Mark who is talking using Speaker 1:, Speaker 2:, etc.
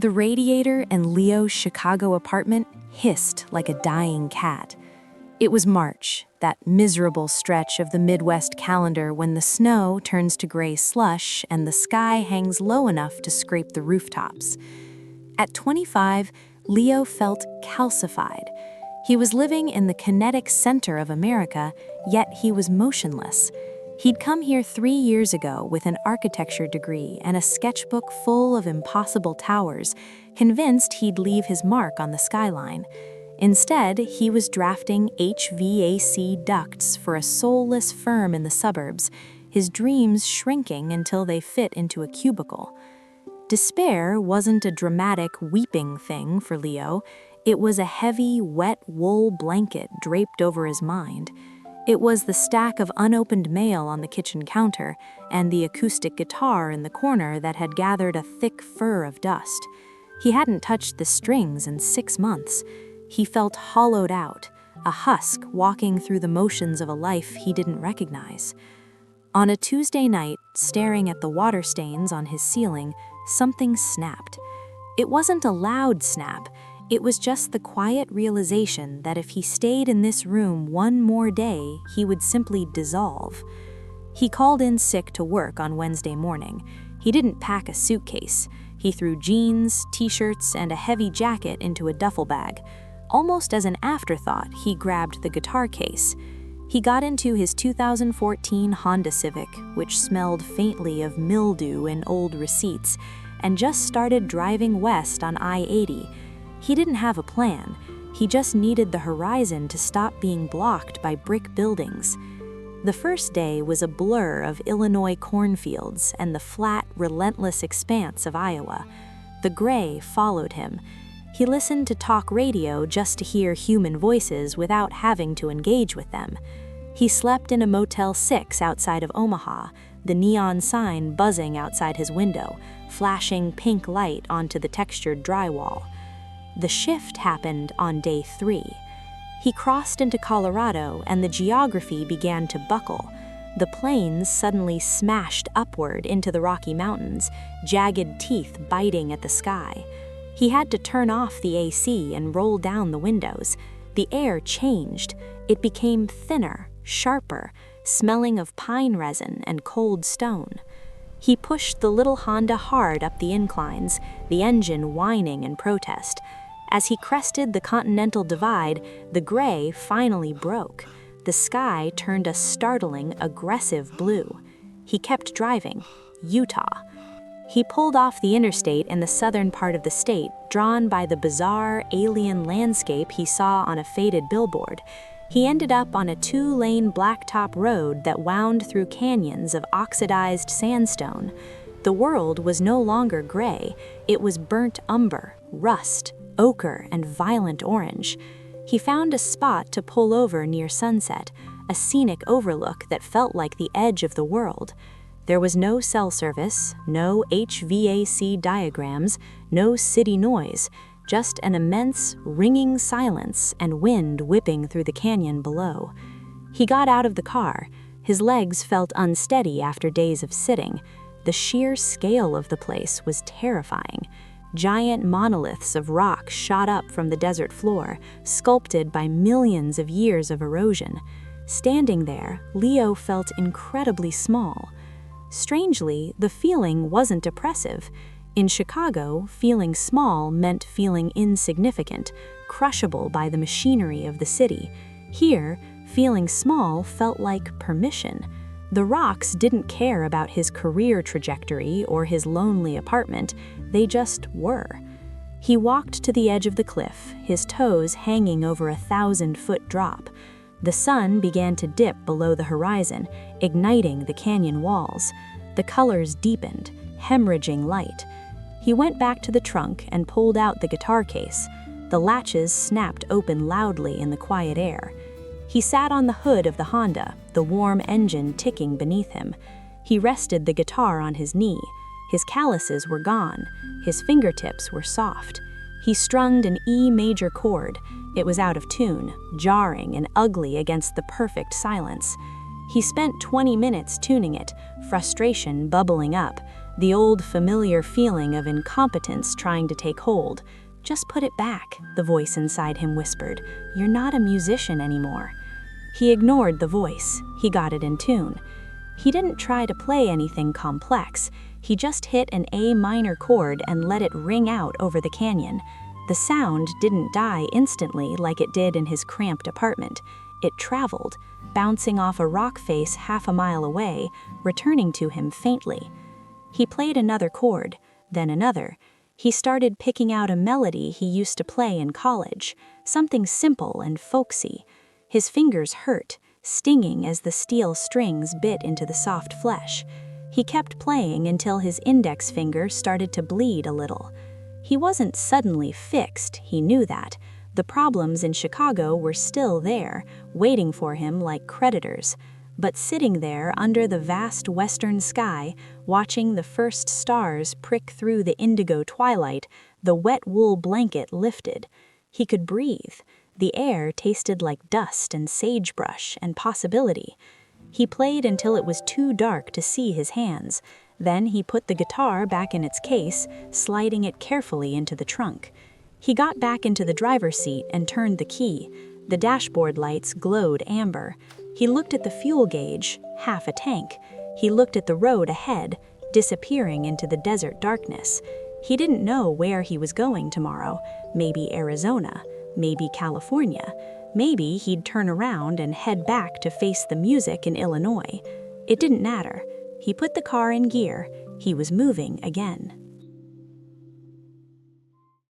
Speaker 1: The radiator in Leo's Chicago apartment hissed like a dying cat. It was March, that miserable stretch of the Midwest calendar when the snow turns to gray slush and the sky hangs low enough to scrape the rooftops. At 25, Leo felt calcified. He was living in the kinetic center of America, yet he was motionless. He'd come here 3 years ago with an architecture degree and a sketchbook full of impossible towers, convinced he'd leave his mark on the skyline. Instead, he was drafting HVAC ducts for a soulless firm in the suburbs, his dreams shrinking until they fit into a cubicle. Despair wasn't a dramatic, weeping thing for Leo. It was a heavy, wet wool blanket draped over his mind. It was the stack of unopened mail on the kitchen counter and the acoustic guitar in the corner that had gathered a thick fur of dust. He hadn't touched the strings in 6 months. He felt hollowed out, a husk walking through the motions of a life he didn't recognize. On a Tuesday night, staring at the water stains on his ceiling, something snapped. It wasn't a loud snap. It was just the quiet realization that if he stayed in this room one more day, he would simply dissolve. He called in sick to work on Wednesday morning. He didn't pack a suitcase. He threw jeans, t-shirts, and a heavy jacket into a duffel bag. Almost as an afterthought, he grabbed the guitar case. He got into his 2014 Honda Civic, which smelled faintly of mildew and old receipts, and just started driving west on I-80. He didn't have a plan. He just needed the horizon to stop being blocked by brick buildings. The first day was a blur of Illinois cornfields and the flat, relentless expanse of Iowa. The gray followed him. He listened to talk radio just to hear human voices without having to engage with them. He slept in a Motel 6 outside of Omaha, the neon sign buzzing outside his window, flashing pink light onto the textured drywall. The shift happened on day 3. He crossed into Colorado and the geography began to buckle. The plains suddenly smashed upward into the Rocky Mountains, jagged teeth biting at the sky. He had to turn off the AC and roll down the windows. The air changed. It became thinner, sharper, smelling of pine resin and cold stone. He pushed the little Honda hard up the inclines, the engine whining in protest. As he crested the Continental Divide, the gray finally broke. The sky turned a startling, aggressive blue. He kept driving. Utah. He pulled off the interstate in the southern part of the state, drawn by the bizarre, alien landscape he saw on a faded billboard. He ended up on a 2-lane blacktop road that wound through canyons of oxidized sandstone. The world was no longer gray. It was burnt umber, rust, ochre, and violent orange. He found a spot to pull over near sunset, a scenic overlook that felt like the edge of the world. There was no cell service, no HVAC diagrams, no city noise, just an immense, ringing silence and wind whipping through the canyon below. He got out of the car. His legs felt unsteady after days of sitting. The sheer scale of the place was terrifying. Giant monoliths of rock shot up from the desert floor, sculpted by millions of years of erosion. Standing there, Leo felt incredibly small. Strangely, the feeling wasn't oppressive. In Chicago, feeling small meant feeling insignificant, crushable by the machinery of the city. Here, feeling small felt like permission. The rocks didn't care about his career trajectory or his lonely apartment, they just were. He walked to the edge of the cliff, his toes hanging over a 1,000-foot drop. The sun began to dip below the horizon, igniting the canyon walls. The colors deepened, hemorrhaging light. He went back to the trunk and pulled out the guitar case. The latches snapped open loudly in the quiet air. He sat on the hood of the Honda, the warm engine ticking beneath him. He rested the guitar on his knee. His calluses were gone. His fingertips were soft. He strummed an E major chord. It was out of tune, jarring and ugly against the perfect silence. He spent 20 minutes tuning it, frustration bubbling up. The old familiar feeling of incompetence trying to take hold. "Just put it back," the voice inside him whispered. "You're not a musician anymore." He ignored the voice. He got it in tune. He didn't try to play anything complex. He just hit an A minor chord and let it ring out over the canyon. The sound didn't die instantly like it did in his cramped apartment. It traveled, bouncing off a rock face half a mile away, returning to him faintly. He played another chord, then another. He started picking out a melody he used to play in college, something simple and folksy. His fingers hurt, stinging as the steel strings bit into the soft flesh. He kept playing until his index finger started to bleed a little. He wasn't suddenly fixed, he knew that. The problems in Chicago were still there, waiting for him like creditors. But sitting there under the vast western sky, watching the first stars prick through the indigo twilight, the wet wool blanket lifted. He could breathe. The air tasted like dust and sagebrush and possibility. He played until it was too dark to see his hands. Then he put the guitar back in its case, sliding it carefully into the trunk. He got back into the driver's seat and turned the key. The dashboard lights glowed amber. He looked at the fuel gauge, half a tank. He looked at the road ahead, disappearing into the desert darkness. He didn't know where he was going tomorrow. Maybe Arizona, maybe California. Maybe he'd turn around and head back to face the music in Illinois. It didn't matter. He put the car in gear. He was moving again.